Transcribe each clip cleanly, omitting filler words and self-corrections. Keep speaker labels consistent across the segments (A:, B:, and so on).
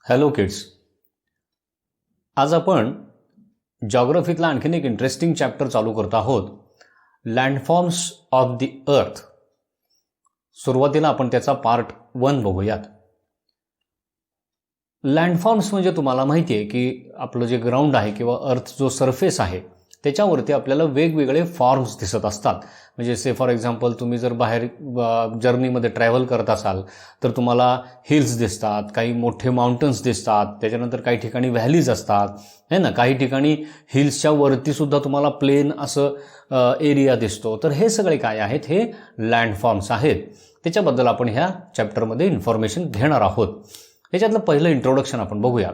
A: Hello kids, आज आपण जॉग्रफीतला आणखीन एक इंटरेस्टिंग चॅप्टर चालू करत आहोत, लँडफॉर्म्स ऑफ द अर्थ. सुरुवातीला आपण त्याचा पार्ट 1 बघूयात. लँडफॉर्म्स म्हणजे तुम्हाला माहिती आहे की आपलं जे ग्राउंड आहे किंवा अर्थ जो सरफेस आहे त्याच्यावरती आपल्याला वेगवेगळे फॉर्म्स दिसत असतात. म्हणजे से फॉर एक्झाम्पल तुम्ही जर बाहेर जर्नीमध्ये ट्रॅव्हल करत असाल तर तुम्हाला हिल्स दिसतात, काही मोठे माउंटन्स दिसतात, त्याच्यानंतर काही ठिकाणी व्हॅलीज असतात है ना, काही ठिकाणी हिल्सच्या वरती सुद्धा तुम्हाला प्लेन असं एरिया दिसतो. तर हे सगळे काय आहेत, हे लँडफॉर्म्स आहेत. त्याच्याबद्दल आपण ह्या चॅप्टरमध्ये इन्फॉर्मेशन घेणार आहोत. त्याच्यातलं पहिलं इंट्रोडक्शन आपण बघूया.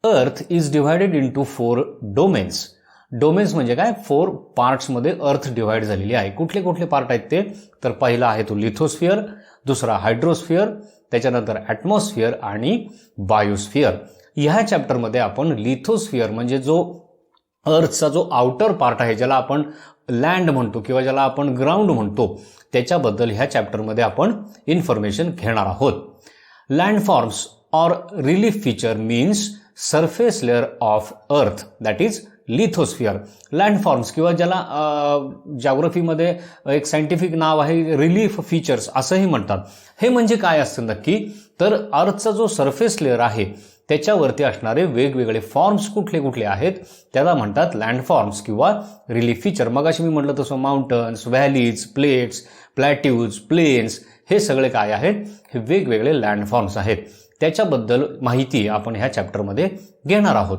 A: अर्थ is divided into 4 domains. Domains म्हणजे काय, 4 पार्ट्समध्ये अर्थ डिव्हाइड झालेली आहे. कुठले कुठले पार्ट आहेत ते, तर पहिला आहे तो लिथोस्फिअर, दुसरा हायड्रोस्फिअर, त्याच्यानंतर ॲटमॉस्फिअर आणि बायोस्फिअर. ह्या चॅप्टरमध्ये आपण लिथोस्फिअर म्हणजे जो अर्थचा जो आउटर पार्ट आहे, ज्याला आपण लँड म्हणतो किंवा ज्याला आपण ग्राउंड म्हणतो, त्याच्याबद्दल ह्या चॅप्टरमध्ये आपण इन्फॉर्मेशन घेणार आहोत. लँडफॉर्म्स or relief feature means surface layer of earth, that is lithosphere. लँडफॉर्म्स किंवा ज्याला जॉग्रफीमध्ये एक सायंटिफिक नाव आहे रिलीफ फीचर्स असंही म्हणतात. हे म्हणजे काय असतं नक्की, तर अर्थचा जो सरफेस लेअर आहे त्याच्यावरती असणारे वेगवेगळे फॉर्म्स कुठले कुठले आहेत त्याला म्हणतात लँडफॉर्म्स किंवा रिलीफ फीचर. मगाशी मी म्हटलं तसं माउंटन्स, व्हॅलीज, प्लेट्स, प्लॅट्यूज, प्लेन्स, हे सगळे काय आहेत, हे वेगवेगळे लँडफॉर्म्स आहेत. त्याच्याबद्दल माहिती आपण ह्या चॅप्टरमध्ये घेणार आहोत.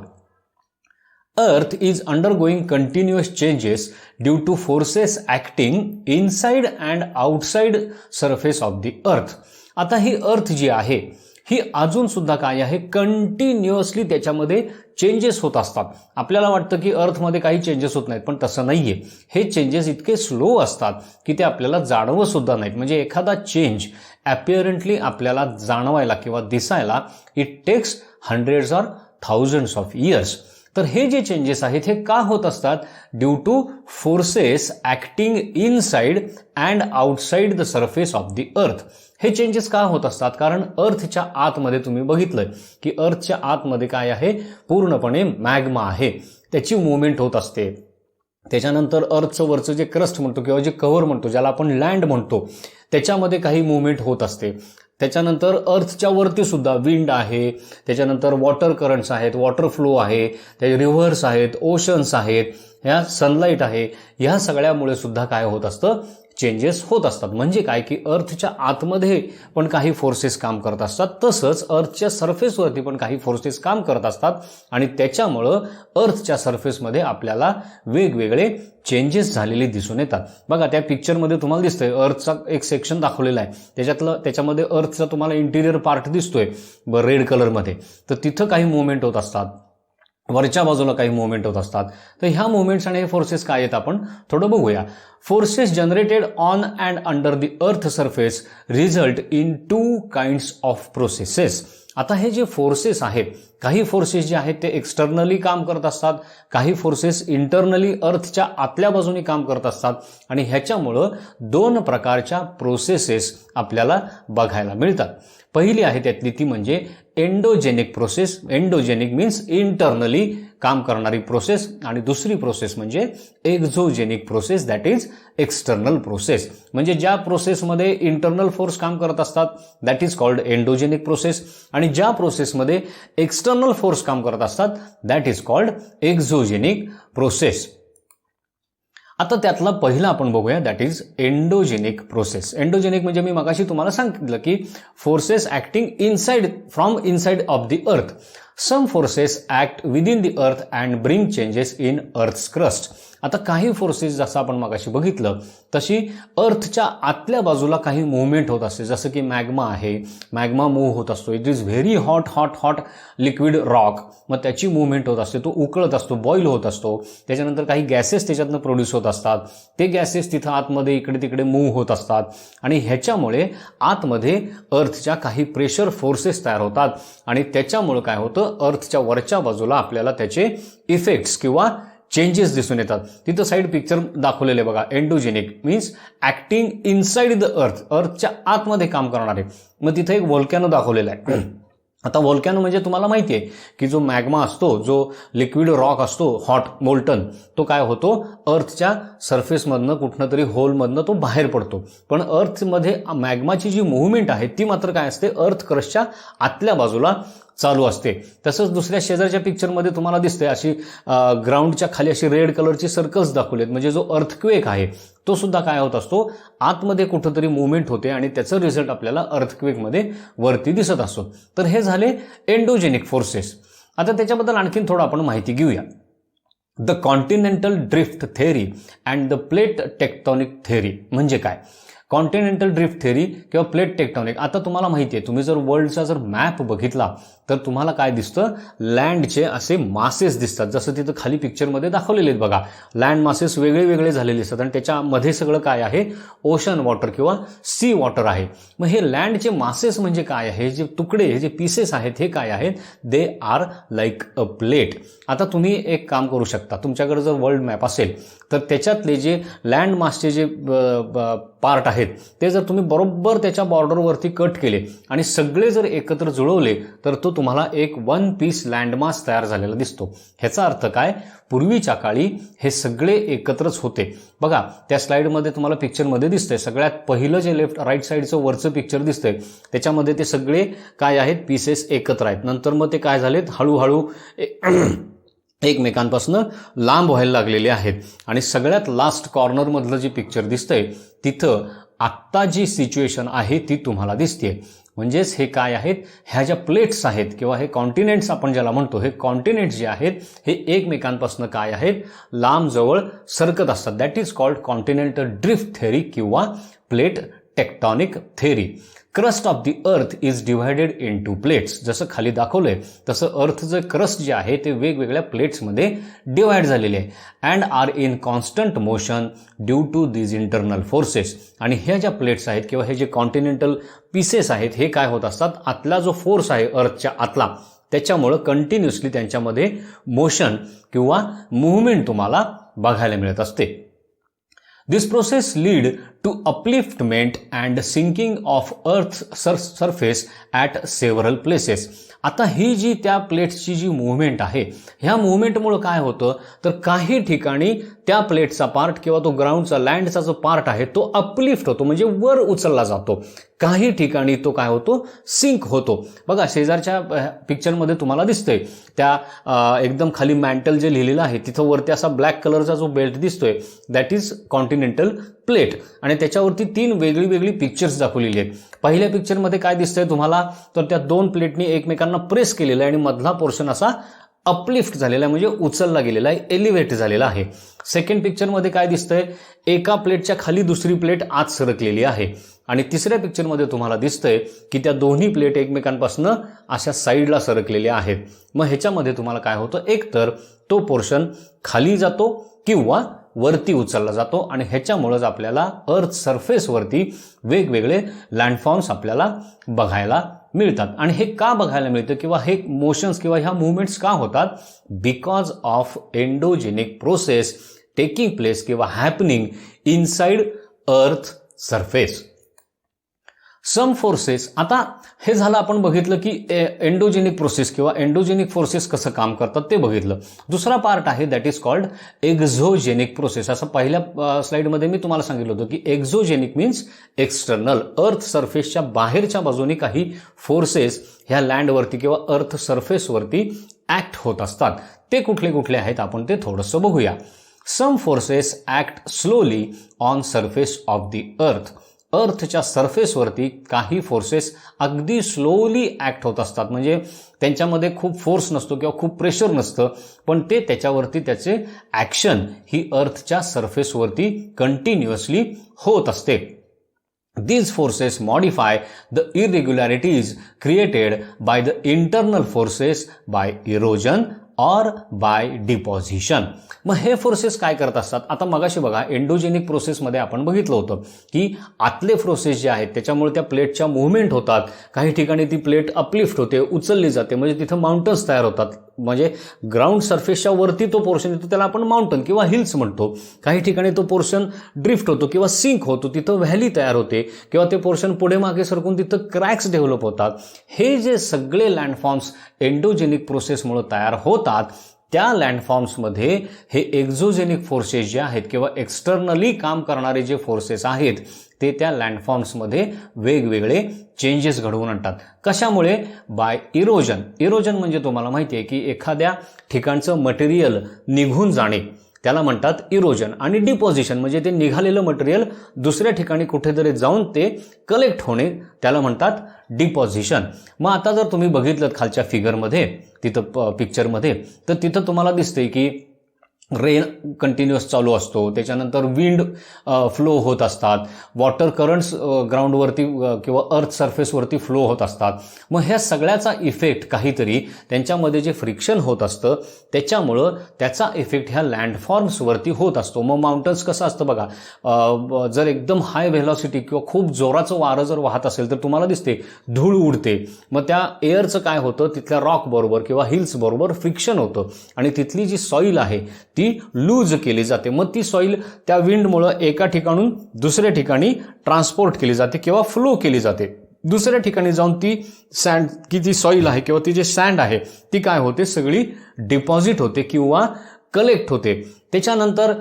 A: Earth is undergoing continuous changes due to forces acting inside and outside surface of the earth. आता ही अर्थ जी आहे ही अजून सुद्धा काय आहे, कंटिन्युअसली त्याच्यामध्ये चेंजेस होत असतात. आपल्याला वाटतं की अर्थमध्ये काही चेंजेस होत नाहीत, पण तसं नाहीये. हे चेंजेस इतके स्लो असतात की ते आपल्याला जाणवत सुद्धा नाहीत. म्हणजे एखादा चेंज ॲपिअरंटली आपल्याला जाणवायला किंवा दिसायला it takes hundreds or thousands of years. तर हे जे चेंजेस आहेत हे का होत असतात, due to forces acting inside and outside the surface of the earth. हे चेंजेस का होत असतात, कारण अर्थच्या आतमध्ये तुम्ही बघितलंय की अर्थच्या आतमध्ये काय आहे, पूर्णपणे मॅग्मा आहे, त्याची मुवमेंट होत असते. त्याच्यानंतर अर्थचं वरचं जे क्रस्ट म्हणतो किंवा जे कव्हर म्हणतो, ज्याला आपण लँड म्हणतो, त्याच्यामध्ये काही मुवमेंट होत असते. त्याच्यानंतर अर्थच्या वरती सुद्धा विंड आहे, त्याच्यानंतर वॉटर करंट्स आहेत, वॉटर फ्लो आहे, त्या रिव्हर्स आहेत, ओशन्स आहेत, ह्या सनलाईट आहे, ह्या सगळ्यामुळे सुद्धा काय होत असतं, चेंजेस होत असतात. म्हणजे काय की अर्थच्या आतमध्ये पण काही फोर्सेस काम करत असतात, तसंच अर्थच्या सरफेसवरती पण काही फोर्सेस काम करत असतात आणि त्याच्यामुळं अर्थच्या सरफेसमध्ये आपल्याला वेगवेगळे चेंजेस झालेले दिसून येतात. बघा त्या पिक्चरमध्ये तुम्हाला दिसतंय अर्थचा एक सेक्शन दाखवलेला आहे, त्याच्यामध्ये अर्थचा तुम्हाला इंटिरियर पार्ट दिसतोय रेड कलरमध्ये. तर तिथं काही मुवमेंट होत असतात, वरच्या बाजूला काही मुवमेंट होत असतात. तर ह्या मुवमेंट्स आणि हे फोर्सेस काय आहेत आपण थोडं बघूया. Forces generated on and under the earth surface result in 2 kinds of processes. आता हे जे फोर्सेस आहेत, काही फोर्सेस जे आहेत ते एक्सटर्नली काम करत असतात, काही फोर्सेस इंटरनली अर्थच्या आतल्या बाजूने काम करत असतात आणि ह्याच्यामुळं 2 प्रकारच्या प्रोसेसेस आपल्याला बघायला मिळतात. पहिली आहे त्यातली ती म्हणजे endogenic process. Endogenic means internally काम करणारी प्रोसेस, आणि दुसरी प्रोसेस म्हणजे exogenic process, that is external process. म्हणजे ज्या प्रोसेसमध्ये इंटरनल फोर्स काम करत असतात that is called endogenic process, आणि ज्या प्रोसेसमध्ये एक्सटर्नल फोर्स काम करत असतात that is called exogenic process. आता त्यातला पहिला आपण बघूया, that is endogenic process. Endogenic म्हणजे मी मगाशी तुम्हाला सांगितलं की forces acting inside from inside of the earth. Some forces act within the earth and bring changes in earth's crust. आता काही फोर्सेस जसं आपण मगाशी बघितलं तशी अर्थच्या आतल्या बाजूला काही मुवमेंट होत असते, जसं की मॅग्मा आहे, मॅग्मा मूव्ह होत असतो. It is very hot hot hot liquid rock, मग त्याची मुवमेंट होत असते, तो उकळत असतो, बॉईल होत असतो. त्याच्यानंतर काही गॅसेस त्याच्यातनं प्रोड्यूस होत असतात, ते गॅसेस तिथं आतमध्ये इकडे तिकडे मूव्ह होत असतात आणि ह्याच्यामुळे आतमध्ये अर्थच्या काही प्रेशर फोर्सेस तयार होतात आणि त्याच्यामुळे काय होतं, अर्थच्या वरच्या बाजूला आपल्याला त्याचे इफेक्ट्स किंवा चेंजेस दिसून येतात. तिथं साईड पिक्चर दाखवलेले बघा. Endogenic means acting inside the earth, अर्थच्या आतमध्ये काम करणारे. मग तिथं एक व्होल्कॅनो दाखवलेला आहे. आता व्होल्कॅनो म्हणजे तुम्हाला माहिती आहे की जो मॅग्मा असतो, जो लिक्विड रॉक असतो, हॉट मोल्टन, तो काय होतो, अर्थच्या सरफेसमधनं कुठनं तरी होलमधनं तो बाहेर पडतो. पण अर्थमध्ये मॅग्माची जी मुव्हमेंट आहे ती मात्र काय असते, अर्थ क्रस्टच्या आतल्या बाजूला चालू असते. तसंच दुसऱ्या शेजारच्या पिक्चरमध्ये तुम्हाला दिसते अशी ग्राउंडच्या खाली अशी रेड कलरची सर्कल्स दाखवलेत, म्हणजे जो अर्थक्वेक आहे तो सुद्धा काय होत असतो, आतमध्ये कुठंतरी मुवमेंट होते आणि त्याचं रिझल्ट आपल्याला अर्थक्वेकमध्ये वरती दिसत असतो. तर हे झाले एंडोजेनिक फोर्सेस. आता त्याच्याबद्दल आणखीन थोडं आपण माहिती घेऊया. The continental drift theory and the plate tectonic theory म्हणजे काय? कॉन्टिनेंटल ड्रिफ्ट थेअरी किंवा प्लेट टेक्टॉनिक. आता तुम्हाला माहिती आहे, तुम्ही जर वर्ल्डचा जर मॅप बघितला तर तुम्हाला काय दिसतं, लँडचे असे मासेस दिसतात, जसं तिथं खाली पिक्चरमध्ये दाखवलेले आहेत बघा. लँड मासेस वेगळे वेगळे झालेले असतात आणि त्याच्यामध्ये सगळं काय आहे, ओशन वॉटर किंवा सी वॉटर आहे. मग हे लँडचे मासेस म्हणजे काय आहे, हे जे तुकडे, हे जे पीसेस आहेत हे काय आहेत, they are like a plate. आता तुम्ही एक काम करू शकता, तुमच्याकडे जर वर्ल्ड मॅप असेल तर त्याच्यातले जे लँड मासचे जे पार्ट आहेत ते जर तुम्ही बरोबर त्याच्या बॉर्डरवरती कट केले आणि सगळे जर एकत्र जुळवले तर तो तुम्हाला एक वन पीस लँडमास तयार झालेला दिसतो. ह्याचा अर्थ काय, पूर्वीच्या काळी हे सगळे एकत्रच होते. बघा त्या स्लाइडमध्ये तुम्हाला पिक्चरमध्ये दिसतंय, सगळ्यात पहिलं जे लेफ्ट राईट साईडचं वरचं पिक्चर दिसतंय त्याच्यामध्ये ते सगळे काय आहेत, पीसेस एकत्र आहेत. नंतर मग ते काय झालेत, हळूहळू एकमेकांपासून लांब व्हायला लागलेले आहेत. आणि सगळ्यात लास्ट कॉर्नरमधलं जे पिक्चर दिसतंय तिथं आत्ता जी सिच्युएशन आहे ती तुम्हाला दिसते. म्हणजेच हे काय आहेत, ह्या ज्या प्लेट्स आहेत किंवा हे कॉन्टिनेंट्स आपण ज्याला म्हणतो, हे कॉन्टिनेंट्स जे आहेत हे एकमेकांपासून काय आहेत, लांब जवळ सरकत असतात. That is called continental drift theory किंवा plate tectonic theory. Crust of the earth is divided into plates. जसं खाली दाखवलंय तसं अर्थचं क्रस्ट जे आहे ते वेगवेगळ्या प्लेट्समध्ये डिव्हाइड झालेले आहे. And are in constant motion due to these internal forces. आणि ह्या ज्या प्लेट्स आहेत किंवा हे जे कॉन्टिनेंटल पीसेस आहेत हे काय होत असतात, आतला जो फोर्स आहे अर्थच्या आतला, त्याच्यामुळं कंटिन्युअसली त्यांच्यामध्ये मोशन किंवा मुव्हमेंट तुम्हाला बघायला मिळत असते. This process lead to upliftment and sinking of Earth's surface at several places. आता ही जी त्या प्लेट्सची जी मुव्हमेंट आहे, ह्या मुव्हमेंटमुळे काय होतं तर काही ठिकाणी त्या प्लेटचा पार्ट किंवा तो ग्राउंडचा लँडचा जो पार्ट आहे तो अपलिफ्ट होतो, म्हणजे वर उचलला जातो. काही ठिकाणी तो काय होतो, सिंक होतो. बघा शेजारच्या पिक्चरमध्ये तुम्हाला दिसतंय त्या एकदम खाली मॅन्टल जे लिहिलेलं आहे तिथं वरती असा ब्लॅक कलरचा जो बेल्ट दिसतोय, दॅट इज कॉन्टिनेंटल प्लेट. आणि त्याच्यावरती 3 वेगळी वेगळी पिक्चर्स दाखवलेली आहेत. पहिल्या पिक्चरमध्ये काय दिसतंय तुम्हाला तर त्या 2 प्लेटनी एकमेकांना प्रेस केलेलं आहे आणि मधला पोर्शन असा अपलिफ्ट झालेला आहे, म्हणजे उचलला गेलेला आहे, एलिव्हेट झालेला आहे. सेकंड पिक्चरमध्ये काय दिसतंय, एका प्लेटच्या खाली दुसरी प्लेट आत सरकलेली आहे. आणि तिसऱ्या पिक्चरमध्ये तुम्हाला दिसतंय की त्या दोन्ही प्लेट एकमेकांपासून अशा साईडला सरकलेल्या आहेत. मग ह्याच्यामध्ये तुम्हाला काय होतं, एकतर तो पोर्शन खाली जातो किंवा वरती उचलला जातो आणि ह्याच्यामुळेच आपल्याला अर्थ सरफेसवरती वेगवेगळे लँडफॉर्म्स आपल्याला बघायला मिळतात. आणि हे का बघायला मिळतं किंवा हे मोशन्स किंवा ह्या मुवमेंट्स का होतात, because of endogenic process taking place किंवा हॅपनिंग इनसाइड अर्थ सरफेस. सम फोर्सेस. आता हे झालं आपण बघितलं की एंडोजेनिक प्रोसेस किंवा एंडोजेनिक फोर्सेस कसं काम करतात ते बघितलं. दुसरा पार्ट आहे that is called exogenic process. असं पहिल्या स्लाइडमध्ये मी तुम्हाला सांगितलं होतं की एक्झोजेनिक मीन्स एक्सटर्नल, अर्थ सरफेसच्या बाहेरच्या बाजूने काही फोर्सेस ह्या लँडवरती किंवा अर्थ सरफेसवरती ऍक्ट होत असतात. ते कुठले कुठले आहेत आपण ते थोडंसं बघूया. Some forces act slowly on surface of the earth. अर्थच्या सरफेसवरती काही फोर्सेस अगदी स्लोली ऍक्ट होत असतात, म्हणजे त्यांच्यामध्ये खूप फोर्स नसतो किंवा खूप प्रेशर नसतं, पण ते त्याच्यावरती त्याचे ऍक्शन ही अर्थच्या सरफेसवरती कंटिन्युअसली होत असते. These forces modify the irregularities created by the internal forces by erosion or bye deposition. मग हे फोर्सेस काय करत असतात? आता मगाशी बघा एंडोजेनिक प्रोसेसमध्ये आपण बघितलं होतं की आतले प्रोसेस जे आहेत त्याच्यामुळे त्या प्लेटच्या मुव्हमेंट होतात. काही ठिकाणी ती प्लेट अपलिफ्ट होते, उचलली जाते, म्हणजे तिथं माउंटन्स तयार होतात. म्हणजे ग्राउंड सरफेसच्या वरती तो पोर्शन येतो, त्याला आपण माउंटन किंवा हिल्स म्हणतो. काही ठिकाणी तो पोर्शन ड्रिफ्ट होतो किंवा सिंक होतो, तिथं व्हॅली तयार होते किंवा ते पोर्शन पुढे मागे सरकून तिथं क्रॅक्स डेव्हलप होतात. हे जे सगळे लँडफॉर्म्स एंडोजेनिक प्रोसेसमुळे तयार होतात, त्या लँडफॉर्म्समध्ये हे एक्झोजेनिक फोर्सेस जे आहेत किंवा एक्सटर्नली काम करणारे जे फोर्सेस आहेत ते त्या लँडफॉर्म्समध्ये वेगवेगळे चेंजेस घडवून आणतात. कशामुळे? Bye erosion. इरोजन म्हणजे तुम्हाला माहिती आहे की एखाद्या ठिकाणचं मटेरियल निघून जाणे त्याला म्हणतात इरोजन. आणि डिपॉझिशन म्हणजे ते निघालेलं मटेरियल दुसऱ्या ठिकाणी कुठेतरी जाऊन ते कलेक्ट होणे त्याला म्हणतात डिपॉझिशन. मग आता जर तुम्ही बघितलं खालच्या फिगरमध्ये, तिथं पिक्चरमध्ये, तर तिथं तुम्हाला दिसते की रेन कंटिन्युअस चालू असतो, त्याच्यानंतर विंड फ्लो होत असतात, वॉटर करंट्स ग्राउंडवरती किंवा अर्थ सरफेसवरती फ्लो होत असतात. मग ह्या सगळ्याचा इफेक्ट काहीतरी त्यांच्यामध्ये जे फ्रिक्शन होत असतं त्याच्यामुळं त्याचा इफेक्ट ह्या लँडफॉर्म्सवरती होत असतो. मग माउंटन्स कसं असतं बघा, जर एकदम हाय व्हेलॉसिटी किंवा खूप जोराचं वारं जर वाहत असेल तर तुम्हाला दिसते धूळ उडते. मग त्या एअरचं काय होतं, तिथल्या रॉक बरोबर किंवा हिल्स बरोबर फ्रिक्शन होतं आणि तिथली जी सॉईल आहे ती लूज केली जाते. मग ती सॉईल त्या विंडमुळे एका ठिकाणून दुसऱ्या ठिकाणी ट्रान्सपोर्ट केली जाते किंवा फ्लो केली जाते. दुसऱ्या ठिकाणी जाऊन ती सँड की जी सॉईल आहे किंवा ती जे सँड आहे ती काय होते, सगळी डिपॉझिट होते किंवा कलेक्ट होते. त्याच्यानंतर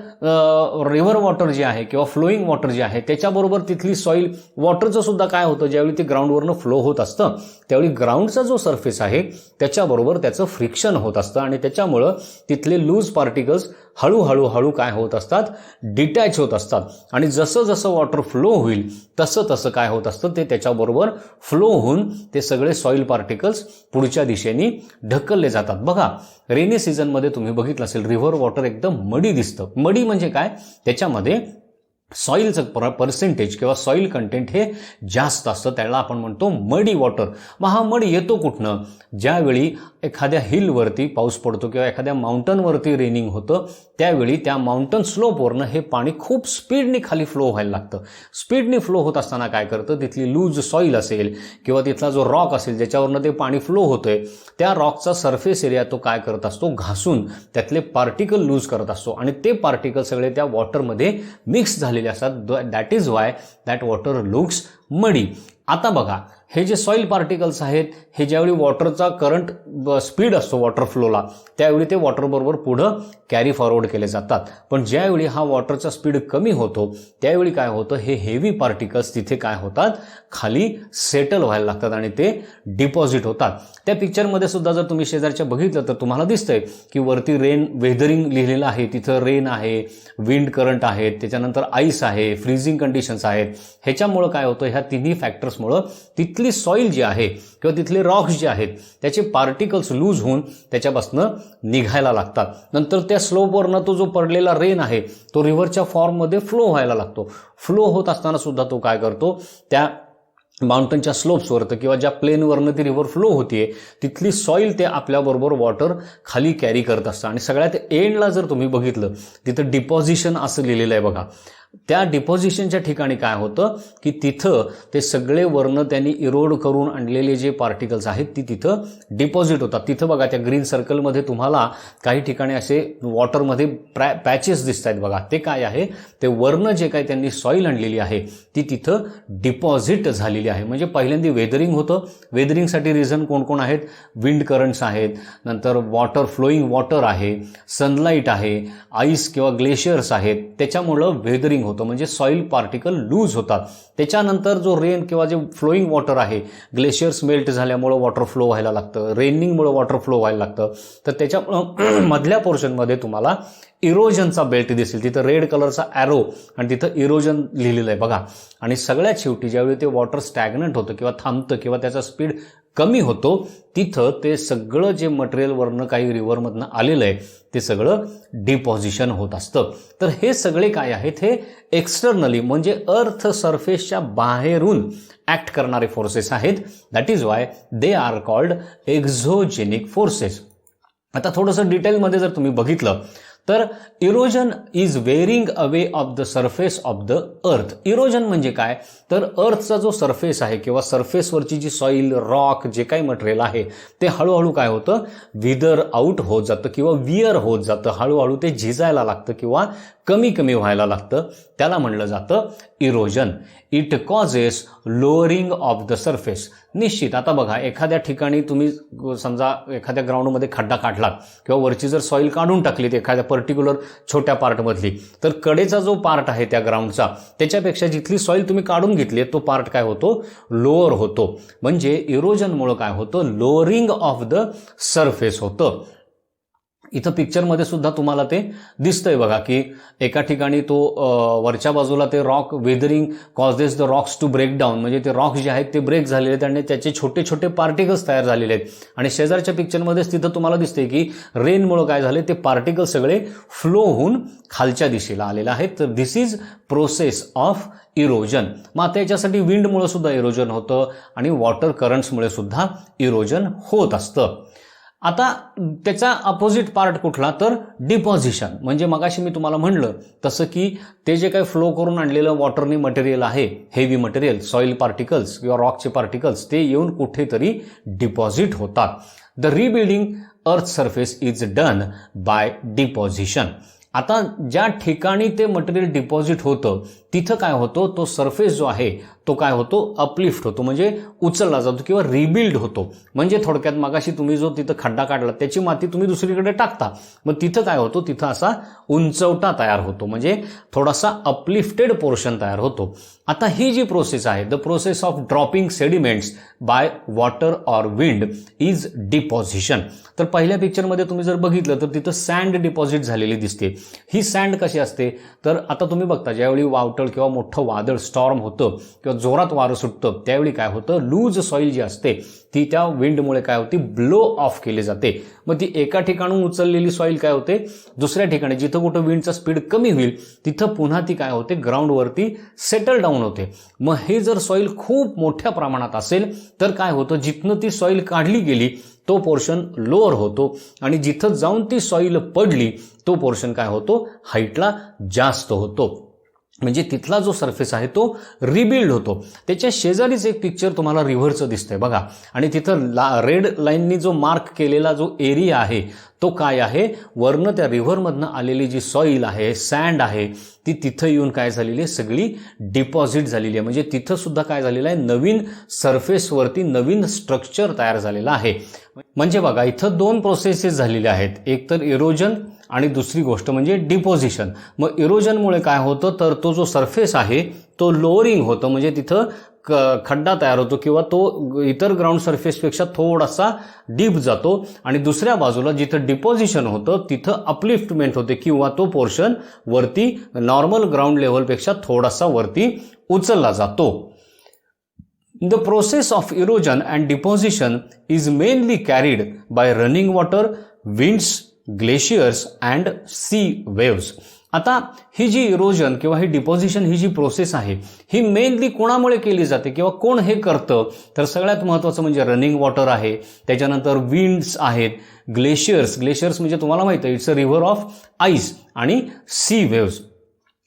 A: रिव्हर वॉटर जे आहे किंवा फ्लोईंग वॉटर जे आहे त्याच्याबरोबर तिथली सॉईल वॉटरचं सुद्धा काय होतं, ज्यावेळी ते ग्राउंडवरनं फ्लो होत असतं त्यावेळी ग्राउंडचा जो सरफेस आहे त्याच्याबरोबर त्याचं फ्रिक्शन होत असतं आणि त्याच्यामुळं तिथले लूज पार्टिकल्स हळूहळू काय होत असतात, डिटॅच होत असतात. आणि जसं जसं वॉटर फ्लो होईल तसं तसं काय होत असतं, ते त्याच्याबरोबर फ्लो होऊन ते सगळे सॉईल पार्टिकल्स पुढच्या दिशेने ढकलले जातात. बघा रेनी सीझनमध्ये तुम्ही बघितलं असेल रिव्हर वॉटर एकदम मडी दिसतं. मडी म्हणजे काय, त्याच्यामध्ये सॉईलचं पर्सेंटेज किंवा सॉईल कंटेंट हे जास्त असतं, त्याला आपण म्हणतो मडी वॉटर. मग हा मड येतो कुठनं, ज्यावेळी एखाद्या हिलवरती पाऊस पडतो किंवा एखाद्या माउंटनवरती रेनिंग होतं त्यावेळी त्या माउंटन स्लोपवरनं हे पाणी खूप स्पीडने खाली फ्लो व्हायला लागतं. स्पीडने फ्लो होत असताना काय करतं, तिथली लूज सॉईल असेल किंवा तिथला जो रॉक असेल ज्याच्यावरनं ते पाणी फ्लो होतंय त्या रॉकचा सरफेस एरिया तो काय करत असतो, घासून त्यातले पार्टिकल लूज करत असतो आणि ते पार्टिकल सगळे त्या वॉटरमध्ये मिक्स झालेले असतात. That is Y that water looks मडी. आता बघा हे जे सॉईल पार्टिकल्स आहेत हे ज्यावेळी वॉटरचा करंट स्पीड असतो वॉटर फ्लोला त्यावेळी ते वॉटरबरोबर पुढं कॅरी फॉरवर्ड केले जातात. पण ज्यावेळी हा वॉटरचा स्पीड कमी होतो त्यावेळी काय होतं, हे हेवी पार्टिकल्स तिथे काय होतात, खाली सेटल व्हायला लागतात आणि ते डिपॉझिट होतात. त्या पिक्चरमध्ये सुद्धा जर तुम्ही शेजारच्या बघितलं तर तुम्हाला दिसतंय की वरती रेन वेदरिंग लिहिलेलं आहे, तिथं रेन आहे, विंड करंट आहेत, त्याच्यानंतर आईस आहे, फ्रीजिंग कंडिशन्स आहेत. ह्याच्यामुळं काय होतं, ह्या तिन्ही फॅक्टर्समुळं तिथली सॉईल जी आहे किंवा तिथले रॉक्स जे आहेत त्याचे पार्टिकल्स लूज होऊन त्याच्यापासून निघायला लागतात. नंतर त्या स्लोपवरनं तो जो पडलेला रेन आहे तो रिव्हरच्या फॉर्ममध्ये फ्लो व्हायला लागतो. फ्लो होत असताना सुद्धा तो काय करतो, त्या माउंटनच्या स्लोप्सवरतं किंवा ज्या प्लेनवरनं ती रिव्हर फ्लो होतीये तिथली सॉईल ते आपल्याबरोबर वॉटर खाली कॅरी करत असतं. आणि सगळ्यात एंडला जर तुम्ही बघितलं तिथं डिपॉझिशन असं लिहिलेलं आहे बघा. त्या डिपॉझिशनच्या ठिकाणी काय होतं की तिथं ते सगळे वर्ण त्यांनी इरोड करून आणलेले जे पार्टिकल्स आहेत ती तिथं डिपॉझिट होतात. तिथं बघा त्या ग्रीन सर्कलमध्ये तुम्हाला काही ठिकाणी असे वॉटरमध्ये पॅचेस दिसत आहेत बघा. ते काय आहे, ते वर्ण जे काही त्यांनी सॉईल आणलेली आहे ती तिथं डिपॉझिट झालेली आहे. म्हणजे पहिल्यांदा वेदरिंग होतं. वेदरिंगसाठी रिझन कोण कोण आहेत, विंड करंट्स आहेत, नंतर वॉटर फ्लोईंग वॉटर आहे, सनलाईट आहे, आईस किंवा ग्लेशियर्स आहेत. त्याच्यामुळं वेदरिंग होतं म्हणजे सॉईल पार्टिकल लूज होतात. त्याच्यानंतर जो रेन किंवा जे फ्लोईंग वॉटर आहे, ग्लेशियर्स मेल्ट झाल्यामुळं वॉटर फ्लो व्हायला लागतं, रेनिंगमुळे वॉटर फ्लो व्हायला लागतं. तर त्याच्यामुळं मधल्या पोर्शनमध्ये तुम्हाला इरोजनचा बेल्ट दिसेल. तिथं रेड कलरचा ॲरो आणि तिथं इरोजन लिहिलेलं आहे बघा. आणि सगळ्यात शेवटी ज्यावेळी ते वॉटर स्टॅग्नंट होतं किंवा थांबतं किंवा त्याचा स्पीड कमी होतो तिथं ते सगळं जे मटेरियलवरनं काही रिव्हरमधनं आलेलं आहे ते सगळं डिपॉझिशन होत असतं. तर हे सगळे काय आहेत, हे एक्सटर्नली म्हणजे अर्थ सरफेसच्या बाहेरून ॲक्ट करणारे फोर्सेस आहेत. That is why they are called exogenic forces. आता थोडंसं डिटेलमध्ये जर तुम्ही बघितलं तर erosion is wearing away of the surface of the earth. Erosion म्हणजे काय, तर अर्थचा जो सरफेस आहे किंवा सरफेसवरची जी सॉईल, रॉक, जे काही मटेरियल आहे ते हळूहळू काय होतं, विदर आउट होत जातं किंवा विअर होत जातं. हळूहळू ते झिजायला लागतं किंवा कमी कमी व्हायला लागतं. त्याला म्हणलं जातं erosion. It causes lowering of the surface. निश्चित आता बघा, एखाद्या ठिकाणी तुम्ही समजा एखाद्या ग्राउंडमध्ये खड्डा काढलात किंवा वरची जर सॉईल काढून टाकलीत एखाद्या पर्टिक्युलर छोट्या पार्टमधली, तर कडेचा जो पार्ट आहे त्या ग्राउंडचा त्याच्यापेक्षा जिथली सॉईल तुम्ही काढून घेतली तो पार्ट काय होतो, लोअर होतो. म्हणजे इरोजनमुळे काय होतं, लोअरिंग ऑफ द सरफेस होतं. इथं पिक्चरमध्ये सुद्धा तुम्हाला ते दिसतंय बघा की एका ठिकाणी तो वरच्या बाजूला ते rock weathering causes the rocks to break down, म्हणजे ते रॉक्स जे आहेत ते ब्रेक झालेले आहेत आणि त्याचे छोटे छोटे पार्टिकल्स तयार झालेले आहेत. आणि शेजारच्या पिक्चरमध्येच तिथं तुम्हाला दिसते की रेनमुळे काय झाले, ते पार्टिकल्स सगळे फ्लो होऊन खालच्या दिशेला आलेले आहेत. तर दिस इज प्रोसेस ऑफ इरोजन. मग आता याच्यासाठी विंडमुळे सुद्धा इरोजन होतं आणि वॉटर करंट्समुळे सुद्धा इरोजन होत असतं. आता त्याचा अपोजिट पार्ट कुठला, तर डिपॉझिशन. म्हणजे मगाशी मी तुम्हाला म्हणलं तसं की ते जे काही फ्लो करून आणलेलं वॉटरनी मटेरियल आहे, हेवी मटेरियल, सॉईल पार्टिकल्स किंवा रॉकचे पार्टिकल्स, ते येऊन कुठेतरी डिपॉझिट होतात. The rebuilding earth surface is done by deposition. आता ज्या ठिकाणी ते मटेरियल डिपॉझिट होतं तिथं काय होतं, तो सरफेस जो आहे तो काय होतो, अपलिफ्ट होतो, म्हणजे उचलला जातो किंवा रिबिल्ड होतो. म्हणजे थोडक्यात मगाशी तुम्ही जो तिथं खड्डा काढला त्याची माती तुम्ही दुसरीकडे टाकता, मग तिथं काय होतो, तिथं असा उंचवटा तयार होतो, म्हणजे थोडासा अपलिफ्टेड पोर्शन तयार होतो. आता ही जी प्रोसेस आहे, the process of dropping sediments by water or wind is deposition. तर पहिल्या पिक्चरमध्ये तुम्ही जर बघितलं तर तिथं सँड डिपॉझिट झालेली दिसते. ही सँड कशी असते, तर आता तुम्ही बघता ज्यावेळी वावटळ किंवा मोठं वादळ स्टॉर्म होतं किंवा जोरात वारं सुटतं त्यावेळी काय होतं, लूज सॉईल जी असते ती त्या विंडमुळे काय होती, ब्लो ऑफ केली जाते. मग ती एका ठिकाणून उचललेली सॉईल काय होते, दुसऱ्या ठिकाणी जिथं कुठं विंडचा स्पीड कमी होईल तिथं पुन्हा ती काय होते, ग्राउंडवरती सेटल डाऊन होते. मग हे जर सॉईल खूप मोठ्या प्रमाणात असेल तर काय होतं, जिथनं ती सॉईल काढली गेली तो पोर्शन लोअर होतो आणि जिथं जाऊन ती सॉईल पडली तो पोर्शन काय होतो, हाईटला जास्त होतो. म्हणजे तिथला जो सरफेस आहे तो रिबिल्ड होतो. त्याच्या शेजारीच एक पिक्चर तुम्हाला रिव्हरचं दिसतंय बघा, आणि तिथं रेड लाईननी जो मार्क केलेला जो एरिया आहे तो काय आहे, वरनं त्या रिव्हरमधनं आलेली जी सॉईल आहे, सँड आहे, ती तिथं येऊन काय झालेली आहे, सगळी डिपॉझिट झालेली आहे. म्हणजे तिथं सुद्धा काय झालेलं आहे, नवीन सरफेसवरती नवीन स्ट्रक्चर तयार झालेलं आहे. म्हणजे बघा इथं दोन प्रोसेसेस झालेल्या आहेत, एक तर इरोजन आणि दुसरी गोष्ट म्हणजे डिपॉझिशन. मग इरोजनमुळे काय होतं, तर तो जो सरफेस आहे तो लोअरिंग होतं, म्हणजे तिथं खड्डा तयार होतो किंवा तो इतर ग्राउंड सरफेसपेक्षा थोडासा डीप जातो. आणि दुसऱ्या बाजूला जिथं डिपॉझिशन होतं तिथं अपलिफ्टमेंट होते किंवा तो पोर्शन वरती नॉर्मल ग्राउंड लेवलपेक्षा थोडासा वरती उचलला जातो. The process of erosion and deposition is mainly carried by running water, winds, glaciers and sea waves. आता ही जी इरोजन किंवा ही डिपॉझिशन ही जी प्रोसेस आहे ही मेनली कोणामुळे केली जाते किंवा कोण हे करतं, तर सगळ्यात महत्त्वाचं म्हणजे रनिंग वॉटर आहे, त्याच्यानंतर विंड्स आहेत, ग्लेशियर्स म्हणजे तुम्हाला माहिती आहे it's a river of ice, आणि सी वेव्स.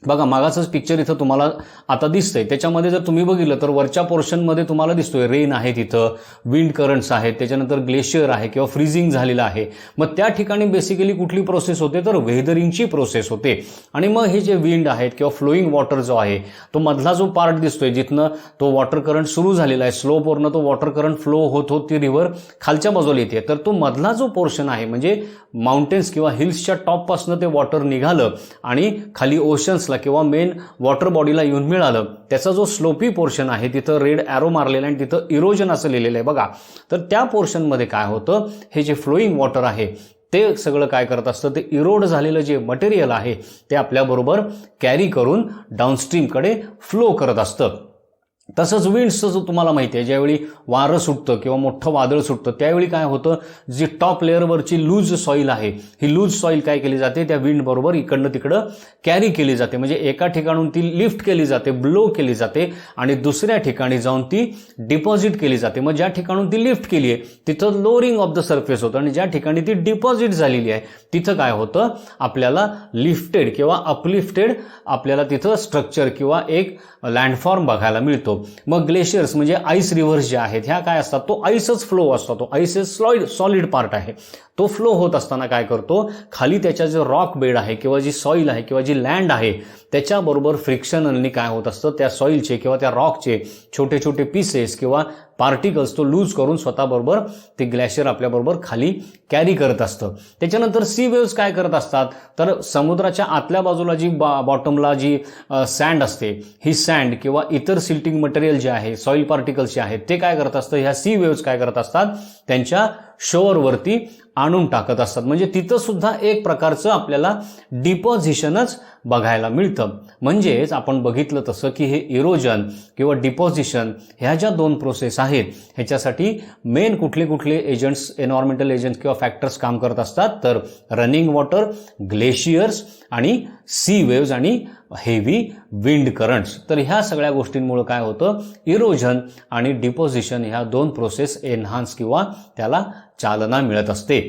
A: बघा मागाचंच पिक्चर इथं तुम्हाला आता दिसतंय, त्याच्यामध्ये जर तुम्ही बघितलं तर वरच्या पोर्शनमध्ये तुम्हाला दिसतोय रेन आहे, तिथं विंड करंट्स आहेत, त्याच्यानंतर ग्लेशियर आहे किंवा फ्रीजिंग झालेलं आहे. मग त्या ठिकाणी बेसिकली कुठली प्रोसेस होते, तर वेदरिंगची प्रोसेस होते. आणि मग हे जे विंड आहेत किंवा फ्लोईंग वॉटर जो आहे तो मधला जो पार्ट दिसतोय जिथनं तो वॉटर करंट सुरू झालेला आहे, स्लोपवरनं तो वॉटर करंट फ्लो होत होत ती रिव्हर खालच्या बाजूला येते, तर तो मधला जो पोर्शन आहे म्हणजे माउंटेन्स किंवा हिल्सच्या टॉपपासून ते वॉटर निघालं आणि खाली ओशन्स किंवा मेन वॉटर बॉडीला येऊन मिळालं, त्याचा जो स्लोपी पोर्शन आहे तिथं रेड ॲरो मारलेला आणि तिथं इरोजन असं लिहिलेलं आहे बघा. तर त्या पोर्शनमध्ये काय होतं, हे जे फ्लोईंग वॉटर आहे ते सगळं काय करत असतं, ते इरोड झालेलं जे मटेरियल आहे ते आपल्याबरोबर कॅरी करून डाऊनस्ट्रीमकडे फ्लो करत असतं. तसंच विंड्सचं जो तुम्हाला माहिती आहे, ज्यावेळी वारं सुटतं किंवा मोठं वादळ सुटतं त्यावेळी काय होतं, जी टॉप लेअरवरची लूज सॉईल आहे ही लूज सॉईल काय केली जाते, त्या विंड बरोबर इकडनं तिकडं कॅरी केली जाते. म्हणजे एका ठिकाणून ती लिफ्ट केली जाते, ब्लो केली जाते आणि दुसऱ्या ठिकाणी जाऊन ती डिपॉझिट केली जाते. मग ज्या ठिकाणून ती लिफ्ट केली आहे तिथं लोअरिंग ऑफ द सरफेस होतं आणि ज्या ठिकाणी ती डिपॉझिट झालेली आहे तिथं काय होतं, आपल्याला लिफ्टेड किंवा अपलिफ्टेड आपल्याला तिथं स्ट्रक्चर किंवा एक लँडफॉर्म बघायला मिळतो. मग ग्लेशियर्स म्हणजे आईस रिव्हर्स जे आहेत ह्या काय असतात, तो आईसच फ्लो असतो, तो आईस सॉलिड पार्ट आहे. तो फ्लो होत असताना काय करतो, खाली त्याच्या जो रॉक बेड आहे किंवा जी सॉईल आहे किंवा जी लँड आहे त्याच्याबरोबर फ्रिक्शननी काय होत असतं, त्या सॉईलचे किंवा त्या रॉकचे छोटे छोटे पीसेस किंवा पार्टिकल्स तो लूज करून स्वतःबरोबर ते ग्लेशियर आपल्याबरोबर खाली कॅरी करत असतं. त्याच्यानंतर सी वेव्स काय करत असतात, तर समुद्राच्या आतल्या बाजूला जी बॉटमला जी सँड असते, ही सँड किंवा इतर सिल्टिंग मटेरियल जे आहे, सॉईल पार्टिकल्स जे आहेत ते काय करत असतं, ह्या सी वेव्स काय करत असतात, त्यांच्या शोअरवरती आणून टाकत असतात. म्हणजे तिथं सुद्धा एक प्रकारचं आपल्याला डिपॉझिशनच बघायला मिळतं. म्हणजेच आपण बघितलं तसं की हे इरोजन किंवा डिपॉझिशन ह्या ज्या दोन प्रोसेस आहेत ह्याच्यासाठी मेन कुठले कुठले एजंट्स, एन्व्हायरमेंटल एजंट्स किंवा फॅक्टर्स काम करत असतात, तर रनिंग वॉटर, ग्लेशियर्स आणि सी वेव्स आणि हेवी विंड करंट्स. तर ह्या सगळ्या गोष्टींमुळे काय होतं, इरोजन आणि डिपॉझिशन ह्या दोन प्रोसेस एन्हान्स किंवा त्याला चालना मिळत असते.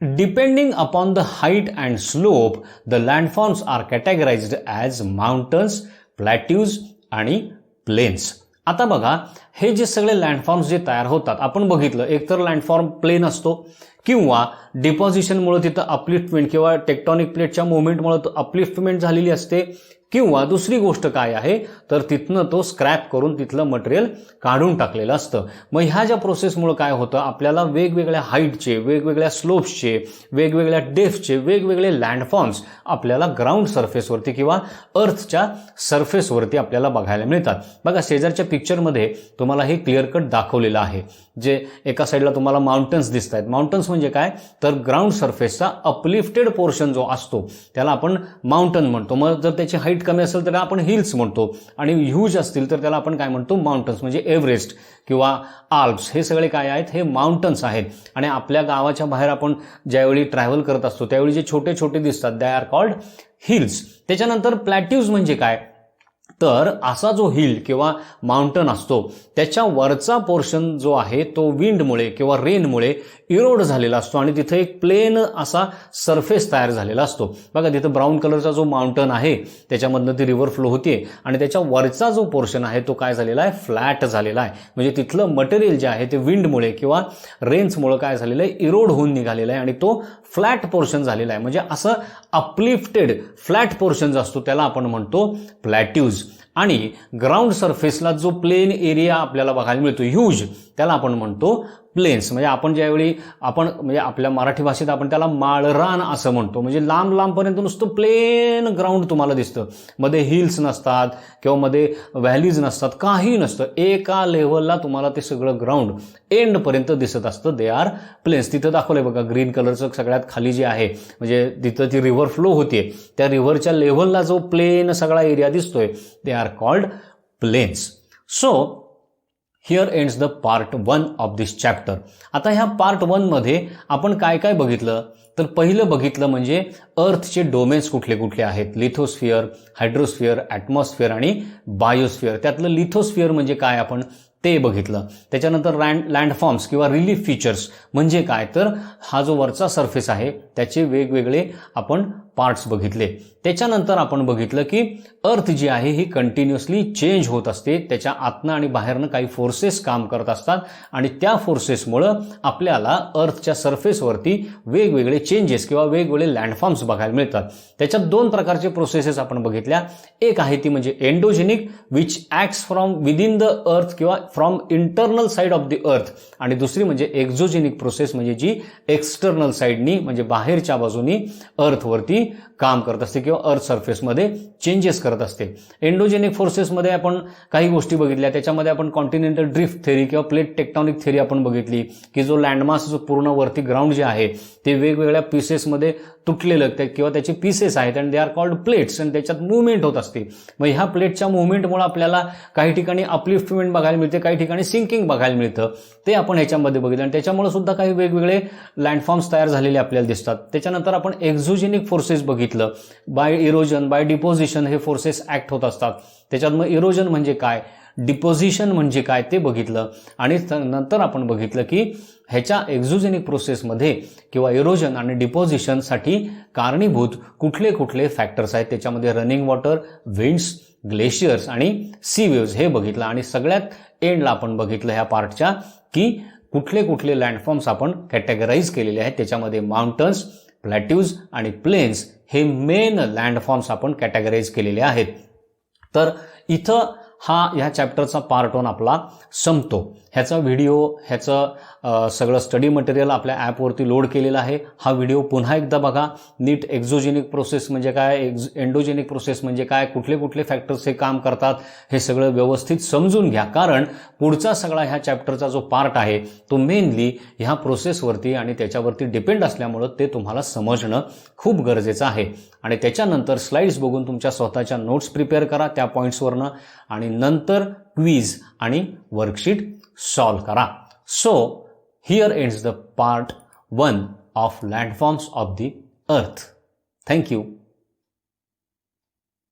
A: Depending upon the height and slope, the landforms are categorized as mountains, plateaus आणि plains. आता बघा, हे जे सगळे लँडफॉर्म्स जे तयार होतात आपण बघितलं, एकतर लँडफॉर्म प्लेन असतो किंवा डिपॉझिशनमुळे तिथं अपलिफ्टमेंट किंवा टेक्टॉनिक प्लेटच्या मुवमेंटमुळे अपलिफ्टमेंट झालेली असते, किंवा दुसरी गोष्ट काय आहे तर तिथनं तो स्क्रॅप करून तिथलं मटेरियल काढून टाकलेलं असतं. मग ह्या ज्या प्रोसेसमुळे काय होतं, आपल्याला वेगवेगळ्या हाईटचे, वेगवेगळ्या स्लोप्सचे, वेगवेगळ्या डेप्थचे वेगवेगळे लँडफॉर्म्स आपल्याला ग्राउंड सरफेसवरती किंवा अर्थच्या सरफेसवरती आपल्याला बघायला मिळतात. बघा, शेजारच्या पिक्चरमध्ये तुम्हाला हे क्लिअर कट दाखवलेलं आहे. जे एका साईडला तुम्हाला माउंटन्स दिसत आहेत. माउंटन्स म्हणजे काय, तर ग्राउंड सरफेसचा अपलिफ्टेड पोर्शन जो असतो त्याला आपण माउंटन म्हणतो. मग जर त्याची हाईट कमी असेल तर आपण हिल्स म्हणतो आणि ह्यूज असतील तर त्याला आपण काय म्हणतो, माउंटन्स. म्हणजे एव्हरेस्ट किंवा आल्प्स हे सगळे काय आहेत, हे माउंटन्स आहेत. आणि आपल्या गावाच्या बाहेर आपण ज्यावेळी ट्रॅव्हल करत असतो त्यावेळी जे छोटे छोटे दिसतात दे आर कॉल्ड हिल्स. त्याच्यानंतर प्लॅट्यूज म्हणजे काय, तर असा जो हिल किंवा माउंटन असतो त्याच्या वरचा पोर्शन जो आहे तो विंडमुळे किंवा रेनमुळे इरोड झालेला असतो आणि तिथे एक प्लेन असा सरफेस तयार झालेला असतो. बघा, तिथं ब्राऊन कलरचा जो माउंटन आहे त्याच्यामधनं ती रिव्हर फ्लो होते आणि त्याच्या वरचा जो पोर्शन आहे तो काय झालेला आहे, फ्लॅट झालेला आहे. म्हणजे तिथलं मटेरियल जे आहे ते विंडमुळे किंवा रेन्समुळे काय झालेलं आहे, इरोड होऊन निघालेला आहे आणि तो फ्लॅट पोर्शन झालेला आहे. म्हणजे असं अपलिफ्टेड फ्लॅट पोर्शन जो असतो त्याला आपण म्हणतो प्लॅट्यूज. आणि ग्राउंड सरफेसला जो प्लेन एरिया आपल्याला बघायला मिळतो ह्यूज, त्याला आपण म्हणतो प्लेन्स. म्हणजे आपण ज्यावेळी म्हणजे आपल्या मराठी भाषेत आपण त्याला माळरान असं म्हणतो. म्हणजे लांब लांबपर्यंत नुसतं प्लेन ग्राउंड तुम्हाला दिसतं, मध्ये हिल्स नसतात किंवा मध्ये व्हॅलीज नसतात, काही नसतं. एका लेव्हलला तुम्हाला ते सगळं ग्राउंड एंडपर्यंत दिसत असतं. They are plains. तिथं दाखवलंय बघा, ग्रीन कलरचं सगळ्यात खाली जे आहे म्हणजे तिथं ती रिव्हर फ्लो होते त्या रिव्हरच्या लेव्हलला जो प्लेन सगळा एरिया दिसतोय they are called plains. So here ends the part 1 of this chapter. आता ह्या पार्ट 1 मध्ये आपण काय काय बघितलं, तर पहिलं बघितलं म्हणजे अर्थचे डोमेन्स कुठले कुठले आहेत. लिथोस्फिअर, हायड्रोस्फिअर, ॲटमॉस्फिअर आणि बायोस्फिअर. त्यातलं लिथोस्फिअर म्हणजे काय आपण ते बघितलं. त्याच्यानंतर लँडफॉर्म्स किंवा रिलीफ फीचर्स म्हणजे काय, तर हा जो वरचा सरफेस आहे त्याचे वेगवेगळे आपण पार्ट्स बघितले. त्याच्यानंतर आपण बघितलं की अर्थ जी आहे ही कंटिन्युअसली चेंज होत असते. त्याच्या आतनं आणि बाहेरनं काही फोर्सेस काम करत असतात आणि त्या फोर्सेसमुळं आपल्याला अर्थच्या सरफेसवरती वेगवेगळे चेंजेस किंवा वेगवेगळे लँडफॉर्म्स बघायला मिळतात. त्याच्यात दोन प्रकारचे प्रोसेसेस आपण बघितल्या. एक आहे ती म्हणजे endogenic which acts from within the earth किंवा from internal side of the earth, आणि दुसरी म्हणजे एक्झोजेनिक प्रोसेस म्हणजे जी एक्सटर्नल साईडनी म्हणजे बाहेरच्या बाजूनी अर्थवरती काम करत असते किंवा अर्थ सरफेसमध्ये चेंजेस करत असते. एंडोजेनिक फोर्सेसमध्ये आपण काही गोष्टी बघितल्या. त्याच्यामध्ये आपण कॉन्टिनेंटल ड्रिफ्ट थेरी किंवा प्लेट टेक्टॉनिक थेरी आपण बघितली की जो लँडमास जो पूर्ण वरती ग्राउंड जे आहे ते वेगवेगळ्या पीसेसमध्ये तुटलेलं किंवा त्याचे पीसेस आहेत and they are called plates आणि त्याच्यात मुवमेंट होत असते. मग ह्या प्लेटच्या मुवमेंटमुळे आपल्याला काही ठिकाणी अपलिफ्टमेंट बघायला मिळते, काही ठिकाणी सिंकिंग बघायला मिळतं. ते आपण ह्याच्यामध्ये बघितलं आणि त्याच्यामुळे सुद्धा काही वेगवेगळे लँडफॉर्म्स तयार झालेले आपल्याला दिसतात. त्याच्यानंतर आपण एक्झोजेनिक फोर्सेस बघितलं. बाय इरोजन, बाय डिपोजिशन हे फोर्सेस ऍक्ट होत असतात. त्याच्यात मग इरोजन म्हणजे काय, डिपोजिशन म्हणजे काय ते बघितलं आणि नंतर आपण बघितलं की ह्याच्या एक्झोजेनिक प्रोसेसमध्ये किंवा इरोजन आणि डिपोजिशनसाठी कारणीभूत कुठले कुठले फॅक्टर्स आहेत. त्याच्यामध्ये रनिंग वॉटर, विंड्स, ग्लेशियर्स आणि सी वेव्स हे बघितलं आणि सगळ्यात एंडला आपण बघितलं ह्या पार्टच्या की कुठले कुठले लँडफॉर्म्स आपण कॅटेगराईज केलेले आहेत. त्याच्यामध्ये माउंटन्स, प्लॅट्यूज आणि प्लेन्स हे मेन लँडफॉर्म्स आपण कॅटेगराईज केलेले आहेत. तर इथं ह्या चॅप्टरचा पार्ट 1 आपला संपतो. ह्याचा व्हिडिओ, ह्याचं सगळं स्टडी मटेरियल आपल्या ॲपवरती लोड केलेलं आहे. हा व्हिडिओ पुन्हा एकदा बघा. नीट एक्झोजेनिक प्रोसेस म्हणजे काय, एंडोजेनिक प्रोसेस म्हणजे काय, कुठले कुठले फॅक्टर्स हे काम करतात हे सगळं व्यवस्थित समजून घ्या. कारण पुढचा सगळा ह्या चॅप्टरचा जो पार्ट आहे तो मेनली ह्या प्रोसेसवरती आणि त्याच्यावरती डिपेंड असल्यामुळं ते तुम्हाला समजणं खूप गरजेचं आहे. आणि त्याच्यानंतर स्लाइड्स बघून तुमच्या स्वतःच्या नोट्स प्रिपेअर करा त्या पॉईंट्सवरनं आणि नंतर क्विज आणि वर्कशीट सॉल्व करा. So here ends the part 1 of landforms of the earth. Thank you.